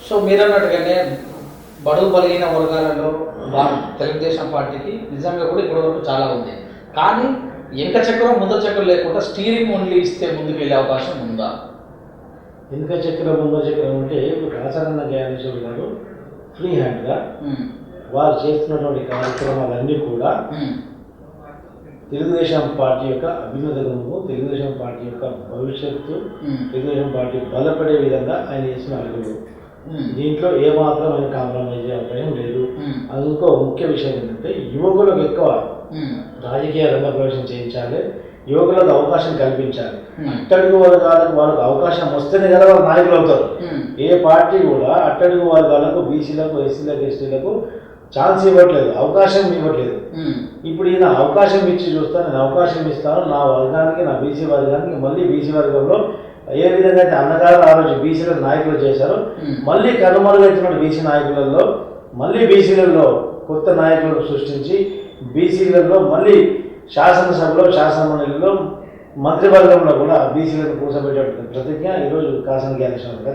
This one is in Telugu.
సో మీరన్నట్టుగానే బడుగు బలిగిన వర్గాలలో తెలుగుదేశం పార్టీకి నిజంగా కూడా ఇప్పటివరకు చాలా ఉంది. కానీ వెనక చక్రం ముందర చక్రం లేకుండా స్టీరింగ్ ఓన్లీ ఇస్తే ముందుకు వెళ్ళే అవకాశం ఉందా? వెనుక చక్రం ముందర చక్రం అంటే ఇప్పుడు కాసారన్న జ్ఞానేశ్వర్ గారు ఫ్రీ హ్యాండ్గా వారు చేస్తున్నటువంటి కార్యక్రమాలన్నీ కూడా తెలుగుదేశం పార్టీ యొక్క అభ్యున్నతము, తెలుగుదేశం పార్టీ యొక్క భవిష్యత్తు, తెలుగుదేశం పార్టీ బలపడే విధంగా ఆయన చేసిన అడుగులు. దీంట్లో ఏమాత్రం ఆయన కాంప్రమైజ్ అయ్యే అవకాశం లేదు. అందుకో ముఖ్య విషయం ఏంటంటే యువకులకు ఎక్కువ రాజకీయ రంగ ప్రవేశం చేయించాలి, యువకులకు అవకాశం కల్పించాలి. అట్టడుగు వర్గాలకు వాళ్ళకు అవకాశం వస్తేనే కదా వాళ్ళు నాయకులు అవుతారు. ఏ పార్టీ కూడా అట్టడుగు వర్గాలకు, బీసీలకు, ఎస్సీలకు, ఎస్టీలకు ఛాన్స్ ఇవ్వట్లేదు, అవకాశం ఇవ్వట్లేదు. ఇప్పుడు ఈయన అవకాశం ఇచ్చి చూస్తాను, నేను అవకాశం ఇస్తాను నా వర్గానికి, నా బీసీ వర్గానికి. మళ్ళీ బీసీ వర్గంలో ఏ విధంగా అయితే అన్నగారు ఆ రోజు బీసీలకు నాయకులు చేశారో మళ్ళీ కనుమరుగైతున్న బీసీ నాయకులలో మళ్ళీ బీసీలలో కొత్త నాయకులను సృష్టించి బీసీలలో మళ్ళీ శాసనసభలో, శాసనమండలిలో, మంత్రివర్గంలో కూడా బీసీలను కూర్చోబెట్టే ప్రతిజ్ఞ ఈరోజు కాసాని జ్ఞానేశ్వర్ గారు